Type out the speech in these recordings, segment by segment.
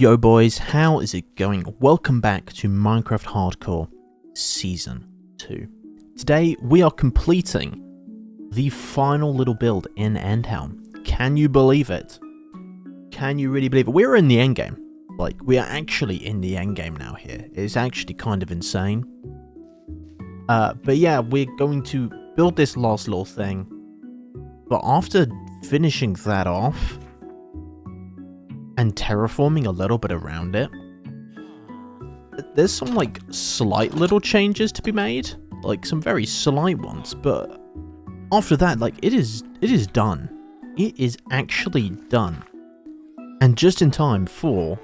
Yo boys, how is it going? Welcome back to Minecraft Hardcore Season 2. Today we are completing the final little build in Endhelm. Can you believe it? Can you really believe it? We're in the endgame. Like, we are actually in the endgame now here. It's actually kind of insane. But yeah, we're going to build this last little thing. But after finishing that off and terraforming a little bit around it, there's some like slight little changes to be made, like some very slight ones, but after that, like it is done. It is actually done, and just in time for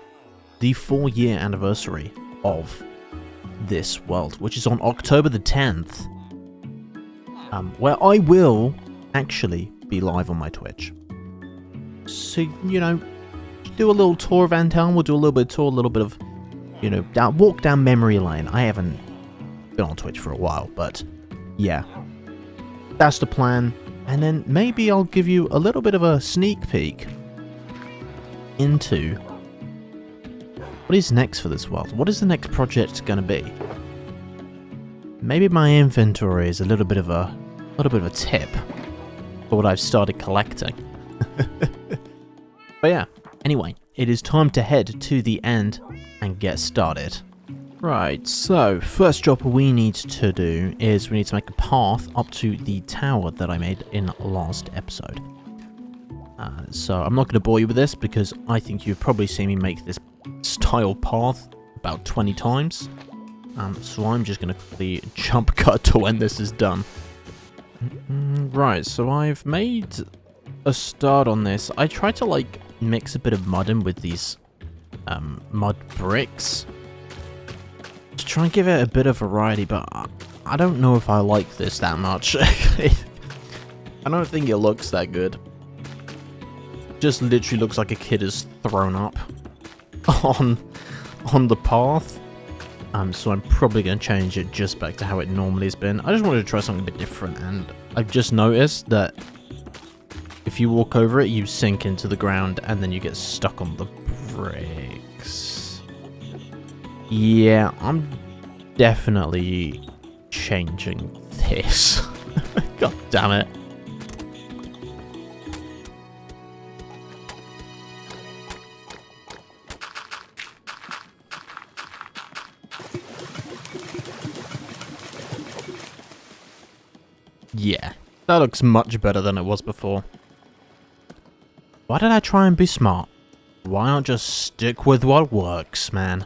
the 4-year anniversary of this world, which is on October the 10th, where I will actually be live on my Twitch. So, you know, do a little tour of Endhelm. We'll do a little bit of tour, a little bit of, you know, walk down memory lane. I haven't been on Twitch for a while, but yeah, that's the plan. And then maybe I'll give you a little bit of a sneak peek into what is next for this world. What is the next project going to be? Maybe my inventory is a little bit of a tip for what I've started collecting. But yeah. Anyway, it is time to head to the end and get started. Right, so first job we need to do is we need to make a path up to the tower that I made in last episode. So I'm not going to bore you with this because I think you've probably seen me make this style path about 20 times. So I'm just going to quickly jump cut to when this is done. Right, so I've made a start on this. I tried to like mix a bit of mud in with these mud bricks to try and give it a bit of variety, but I don't know if I like this that much. I don't think it looks that good. Just literally looks like a kid is thrown up on the path. So I'm probably going to change it just back to how it normally has been. I just wanted to try something a bit different, and I've just noticed that if you walk over it, you sink into the ground, and then you get stuck on the bricks. Yeah, I'm definitely changing this. God damn it. Yeah, that looks much better than it was before. Why did I try and be smart? Why not just stick with what works, man?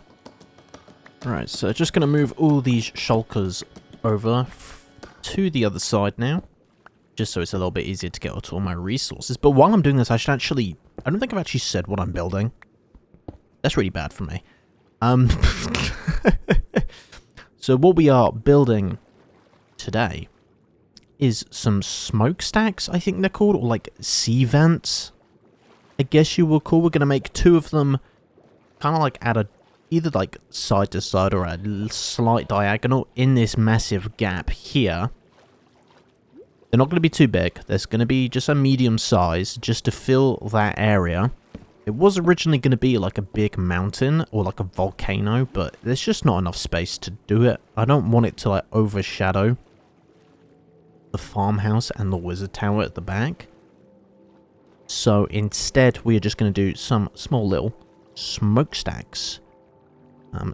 Right, so just going to move all these shulkers over to the other side now. Just so it's a little bit easier to get to all my resources. But while I'm doing this, I should actually... I don't think I've actually said what I'm building. That's really bad for me. So what we are building today is some smokestacks, I think they're called, or like sea vents, I guess you will call. We're going to make 2 of them kind of like at a either like side to side or a slight diagonal in this massive gap here. They're not going to be too big. There's going to be just a medium size just to fill that area. It was originally going to be like a big mountain or like a volcano, but there's just not enough space to do it. I don't want it to like overshadow the farmhouse and the wizard tower at the back. So instead, we are just going to do some small little smokestacks.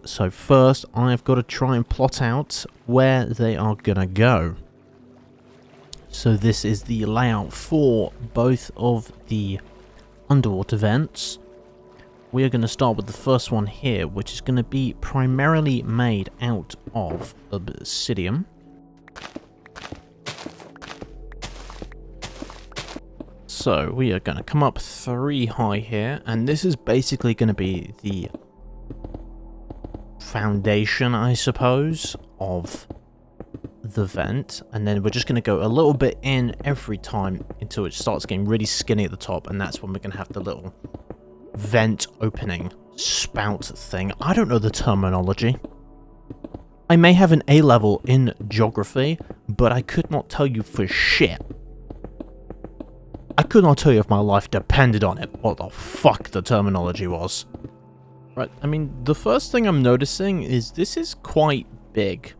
So first, I've got to try and plot out where they are going to go. So this is the layout for both of the underwater vents. We are going to start with the first one here, which is going to be primarily made out of obsidian. So we are going to come up 3 high here, and this is basically going to be the foundation, I suppose, of the vent. And then we're just going to go a little bit in every time until it starts getting really skinny at the top, and that's when we're going to have the little vent opening spout thing. I don't know the terminology. I may have an A level in geography, but I could not tell you for shit. I could not tell you if my life depended on it what the fuck the terminology was. Right, I mean, the first thing I'm noticing is this is quite big.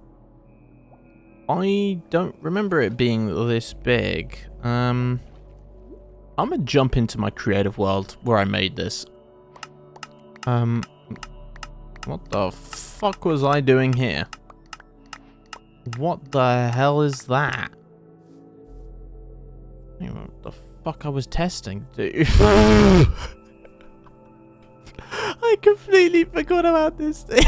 I don't remember it being this big. I'm gonna jump into my creative world where I made this. What the fuck was I doing here? What the hell is that? What the fuck I was testing, dude? I completely forgot about this thing.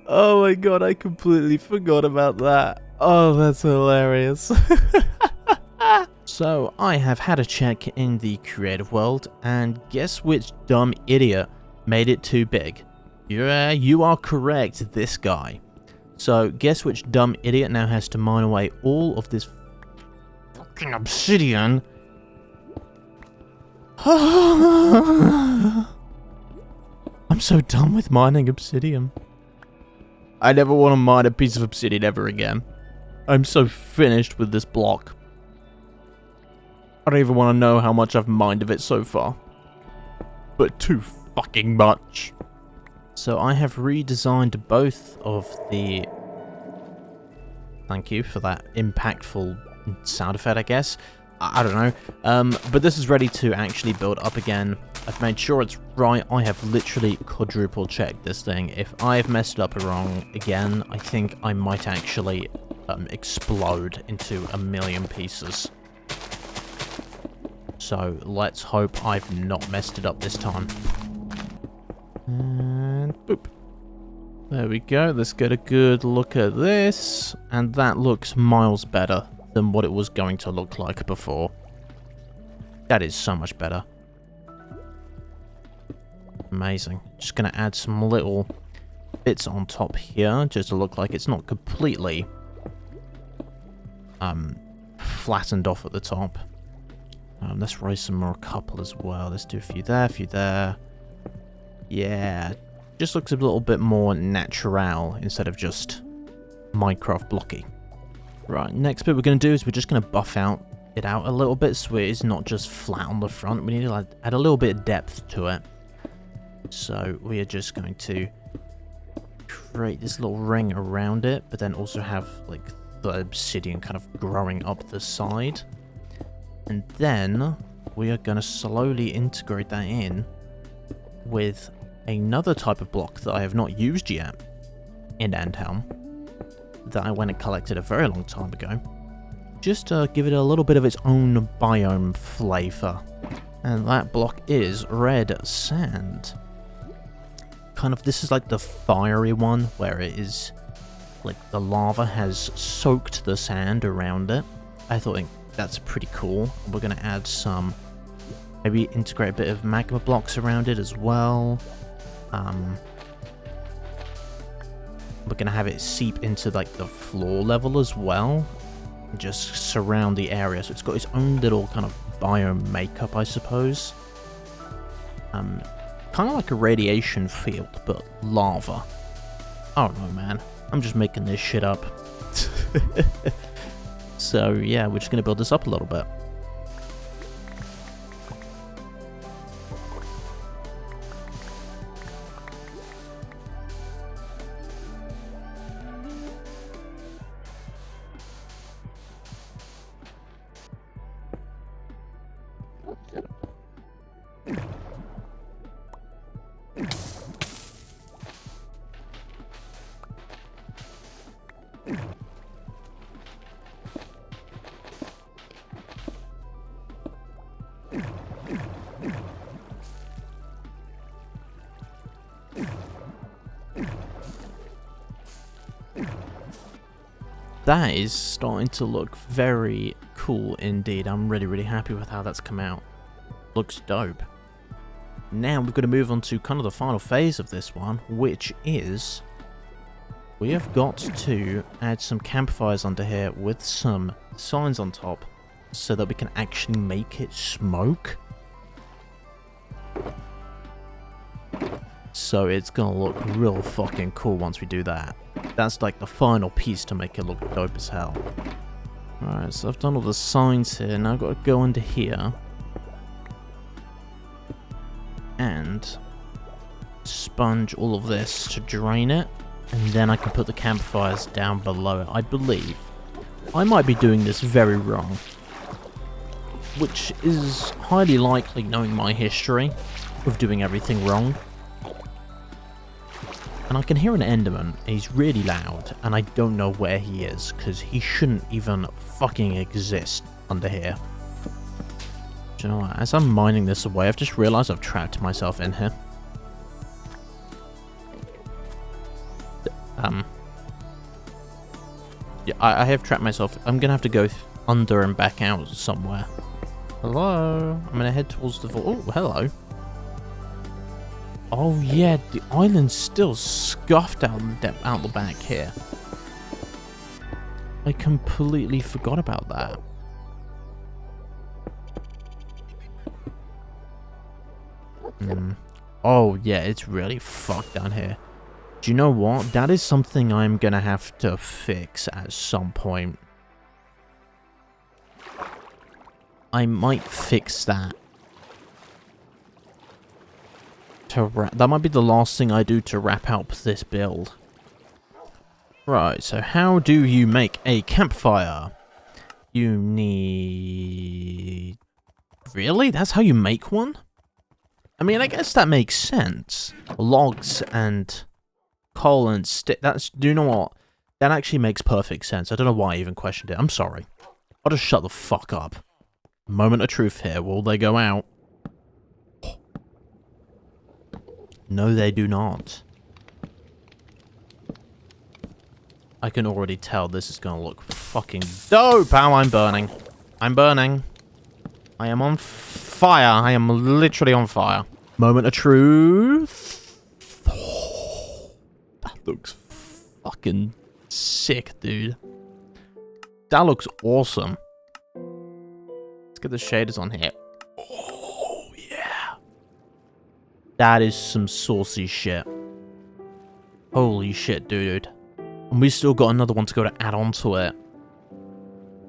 Oh my god, I completely forgot about that. Oh, that's hilarious. So, I have had a check in the creative world, and guess which dumb idiot made it too big? Yeah, you are correct, this guy. So, guess which dumb idiot now has to mine away all of this fucking obsidian? I'm so done with mining obsidian. I never want to mine a piece of obsidian ever again. I'm so finished with this block. I don't even want to know how much I've mined of it so far. But too fucking much. So I have redesigned both of the... Thank you for that impactful sound effect, I guess. I don't know. But this is ready to actually build up again. I've made sure it's right. I have literally quadruple checked this thing. If I have messed it up wrong again, I think I might actually explode into a million pieces. So let's hope I've not messed it up this time. And boop. There we go. Let's get a good look at this. And that looks miles better than what it was going to look like before. That is so much better. Amazing. Just going to add some little bits on top here, just to look like it's not completely flattened off at the top. Let's raise some more couple as well. Let's do a few there. Yeah, just looks a little bit more natural instead of just Minecraft blocky. Right, next bit we're going to do is we're just going to buff it out a little bit so it is not just flat on the front. We need to add a little bit of depth to it. So we are just going to create this little ring around it, but then also have like the obsidian kind of growing up the side. And then we are going to slowly integrate that in with another type of block that I have not used yet in Endhelm, that I went and collected a very long time ago, just to give it a little bit of its own biome flavor. And that block is red sand. Kind of, this is like the fiery one, where it is like the lava has soaked the sand around it. I thought that's pretty cool. We're going to add some, maybe integrate a bit of magma blocks around it as well. We're going to have it seep into like the floor level as well, and just surround the area, so it's got its own little kind of biome makeup, I suppose. Kind of like a radiation field, but lava. I don't know, man. I'm just making this shit up. So yeah, we're just going to build this up a little bit. That is starting to look very cool indeed. I'm really happy with how that's come out. Looks dope. Now we've got to move on to kind of the final phase of this one, which is we have got to add some campfires under here with some signs on top so that we can actually make it smoke. So it's gonna look real fucking cool once we do that. That's like the final piece to make it look dope as hell. Alright, so I've done all the signs here. Now I've got to go into here. and sponge all of this to drain it, and then I can put the campfires down below it, I believe. I might be doing this very wrong, which is highly likely knowing my history of doing everything wrong. And I can hear an Enderman, he's really loud, and I don't know where he is, because he shouldn't even fucking exist under here. Do you know what, as I'm mining this away, I've just realised I've trapped myself in here. Yeah, I have trapped myself. I'm gonna have to go under and back out somewhere. Hello? I'm gonna head towards the vault. Oh, hello. Oh yeah, the island's still scuffed out the back here. I completely forgot about that. Oh yeah, it's really fucked down here. Do you know what? That is something I'm gonna have to fix at some point. I might fix that. That might be the last thing I do to wrap up this build. Right, so how do you make a campfire? You need... Really? That's how you make one? I mean, I guess that makes sense. Logs and coal and stick. Do you know what? That actually makes perfect sense. I don't know why I even questioned it. I'm sorry. I'll just shut the fuck up. Moment of truth here. Will they go out? No, they do not. I can already tell this is gonna look fucking dope. How I'm burning. I'm burning. I am on fire. I am literally on fire. Moment of truth. Oh, that looks fucking sick, dude. That looks awesome. Let's get the shaders on here. Oh, yeah. That is some saucy shit. Holy shit, dude. And we still got another one to go to add on to it.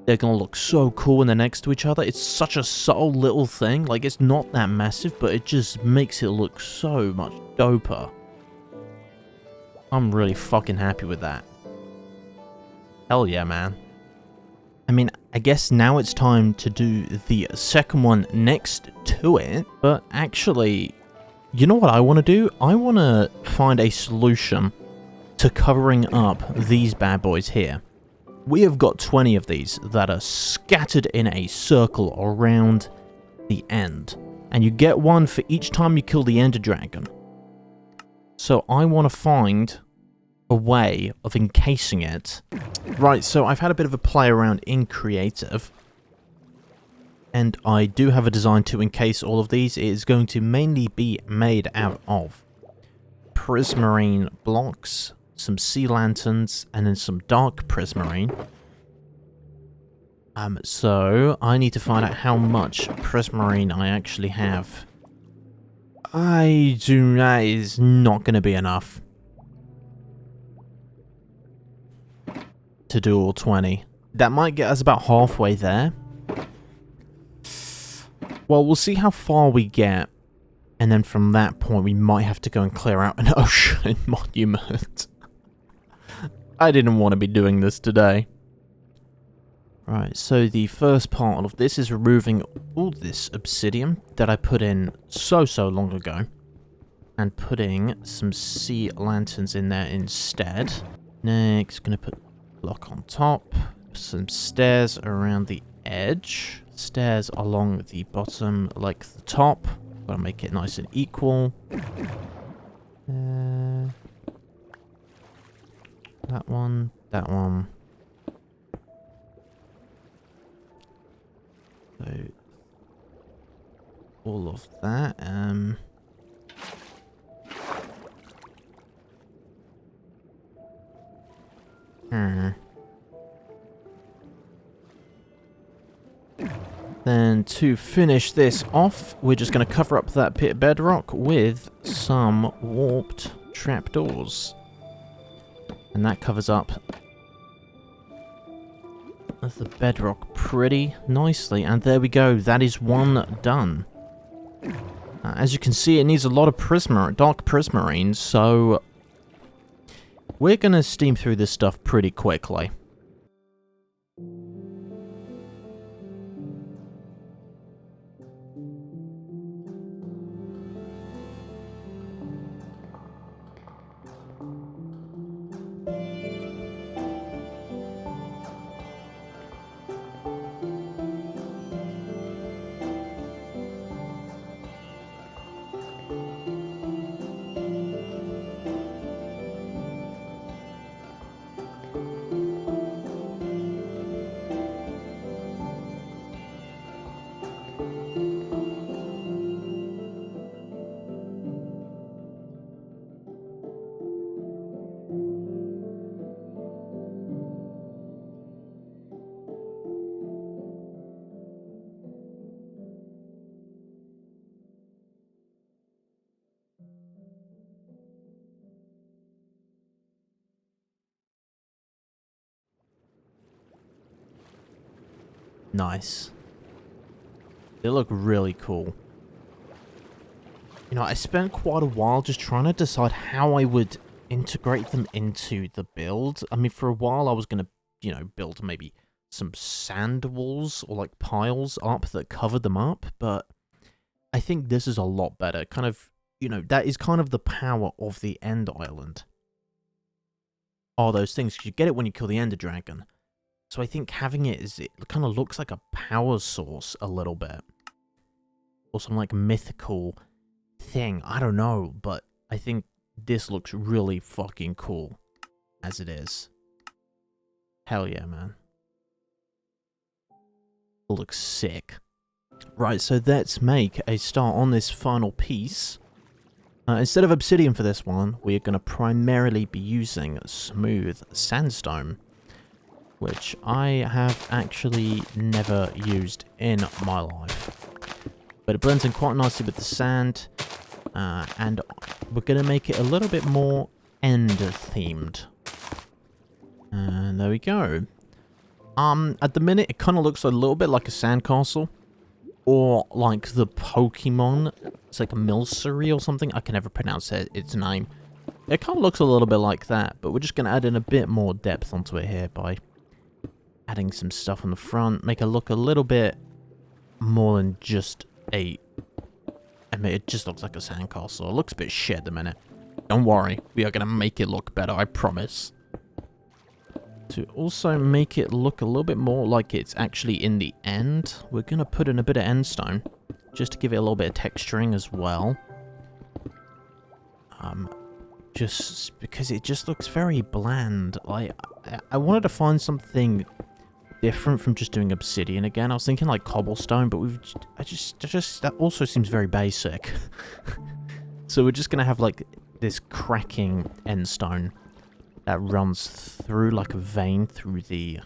They're gonna look so cool when they're next to each other. It's such a subtle little thing. Like, it's not that massive, but it just makes it look so much doper. I'm really fucking happy with that. Hell yeah, man. I mean, I guess now it's time to do the second one next to it. But actually, you know what I want to do? I want to find a solution to covering up these bad boys here. We have got 20 of these that are scattered in a circle around the end. And you get one for each time you kill the Ender Dragon. So I want to find a way of encasing it. Right, so I've had a bit of a play around in Creative. And I do have a design to encase all of these. It is going to mainly be made out of prismarine blocks, some sea lanterns, and then some dark prismarine. So I need to find out how much prismarine I actually have. That is not going to be enough to do all 20. That might get us about halfway there. Well, we'll see how far we get. And then from that point, we might have to go and clear out an ocean monument. I didn't want to be doing this today. Right, so the first part of this is removing all this obsidian that I put in so long ago. And putting some sea lanterns in there instead. Next, gonna put a block on top. Some stairs around the edge. Stairs along the bottom like the top. Gotta make it nice and equal. That one, that one. So, all of that. Then to finish this off, we're just going to cover up that pit of bedrock with some warped trapdoors. And that covers up the bedrock pretty nicely. And there we go. That is one done. As you can see, it needs a lot of dark prismarine, so we're going to steam through this stuff pretty quickly. Nice. They look really cool. You know, I spent quite a while just trying to decide how I would integrate them into the build. I mean, for a while I was going to, you know, build maybe some sand walls or like piles up that covered them up, but I think this is a lot better. Kind of, you know, that is kind of the power of the End Island. All those things, 'cause you get it when you kill the Ender Dragon. So I think having it kind of looks like a power source a little bit. Or some like mythical thing. I don't know, but I think this looks really fucking cool as it is. Hell yeah, man. It looks sick. Right, so let's make a start on this final piece. Instead of obsidian for this one, we're going to primarily be using smooth sandstone, which I have actually never used in my life. But it blends in quite nicely with the sand, and we're going to make it a little bit more end-themed. And there we go. At the minute, it kind of looks a little bit like a sandcastle, or like the Pokemon. It's like a Milcery or something. I can never pronounce its name. It kind of looks a little bit like that, but we're just going to add in a bit more depth onto it here by adding some stuff on the front, make it look a little bit more than just I mean, it just looks like a sandcastle. It looks a bit shit at the minute. Don't worry, we are going to make it look better, I promise. To also make it look a little bit more like it's actually in the end, we're going to put in a bit of endstone, just to give it a little bit of texturing as well. Just because it just looks very bland. I wanted to find something different from just doing obsidian again. I was thinking like cobblestone, but that also seems very basic. So we're just gonna have like this cracking endstone that runs through like a vein through the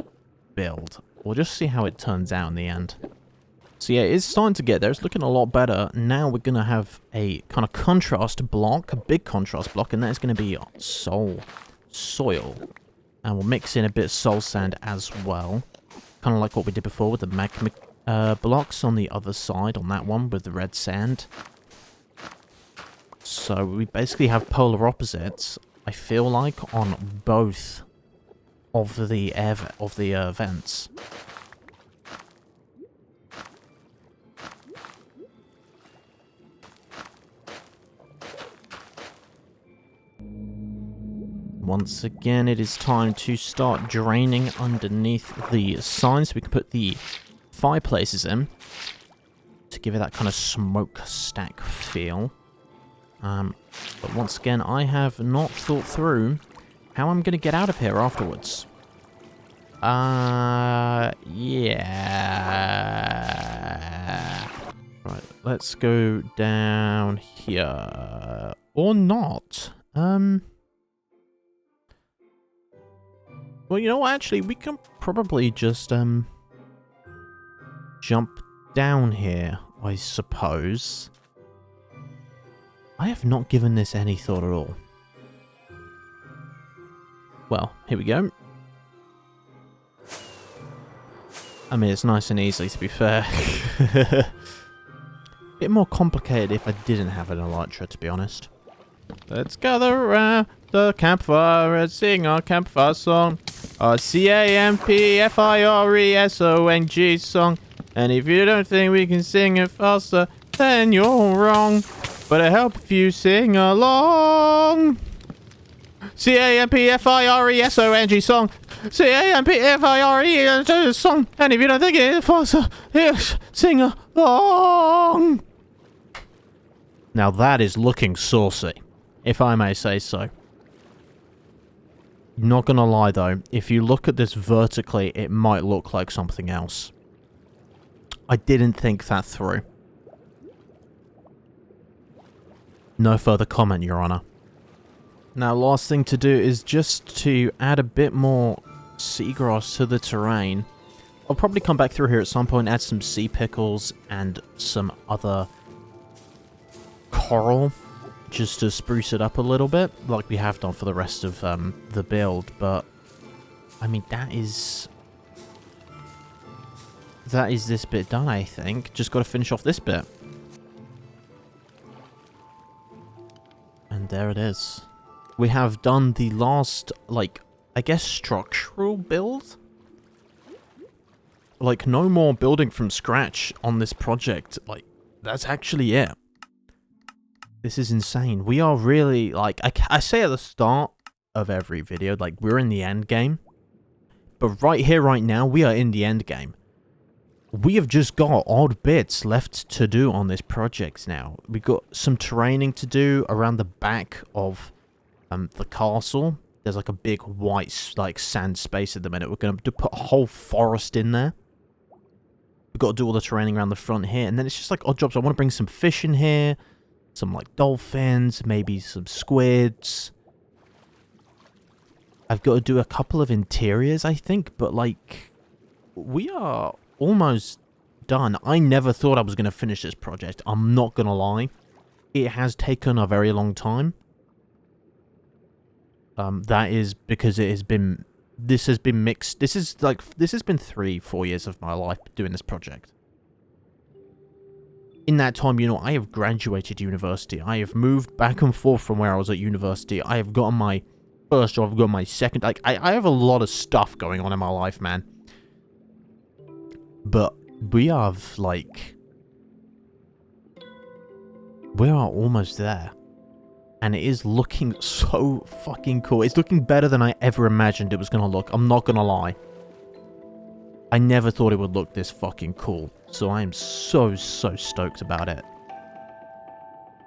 build. We'll just see how it turns out in the end. So yeah, it's starting to get there. It's looking a lot better. Now we're going to have a kind of contrast block, a big contrast block, and that's going to be soil. And we'll mix in a bit of soul sand as well. Kind of like what we did before with the magma blocks on the other side, on that one with the red sand. So we basically have polar opposites, I feel like, on both of the vents. Once again, it is time to start draining underneath the sign so we can put the fireplaces in to give it that kind of smokestack feel. But once again, I have not thought through how I'm going to get out of here afterwards. Yeah. Right, let's go down here. Or not. Well, you know what, actually, we can probably just, jump down here, I suppose. I have not given this any thought at all. Well, here we go. I mean, it's nice and easy, to be fair. bit more complicated if I didn't have an elytra, to be honest. Let's gather around the campfire and sing our campfire song. Our CAMPFIRESONG song. And if you don't think we can sing it faster, then you're wrong. But I help if you sing along. CAMPFIRESONG song. CAMPFIRESONG song. And if you don't think it faster, sing along. Now that is looking saucy, if I may say so. Not gonna lie though, if you look at this vertically, it might look like something else. I didn't think that through. No further comment, Your Honor. Now, last thing to do is just to add a bit more seagrass to the terrain. I'll probably come back through here at some point, add some sea pickles and some other coral, just to spruce it up a little bit, like we have done for the rest of the build. But, I mean, that is this bit done, I think. Just got to finish off this bit. And there it is. We have done the last, like, I guess structural build? Like, no more building from scratch on this project. Like, that's actually it. This is insane. We are really, like, I say at the start of every video, like, we're in the end game. But right here, right now, we are in the end game. We have just got odd bits left to do on this project now. We've got some terraining to do around the back of the castle. There's like a big white, like, sand space at the minute. We're going to put a whole forest in there. We've got to do all the terraining around the front here. And then it's just like odd jobs. I want to bring some fish in here. Some, like, dolphins. Maybe some squids. I've got to do a couple of interiors, I think. But, like, we are almost done. I never thought I was going to finish this project. I'm not going to lie. It has taken a very long time. That is because it has been... This has been mixed. This has been 3-4 years of my life doing this project. In that time, you know, I have graduated university. I have moved back and forth from where I was at university. I have gotten my first job. I've got my second... Like, I have a lot of stuff going on in my life, man. But we have, like... We are almost there. And it is looking so fucking cool. It's looking better than I ever imagined it was going to look. I'm not going to lie. I never thought it would look this fucking cool. So I am so stoked about it.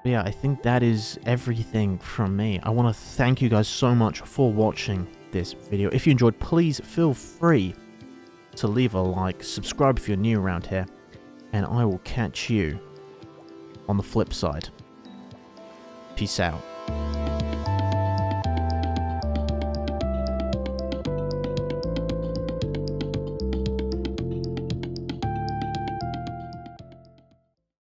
But yeah, I think that is everything from me. I want to thank you guys so much for watching this video. If you enjoyed, please feel free to leave a like. Subscribe if you're new around here. And I will catch you on the flip side. Peace out.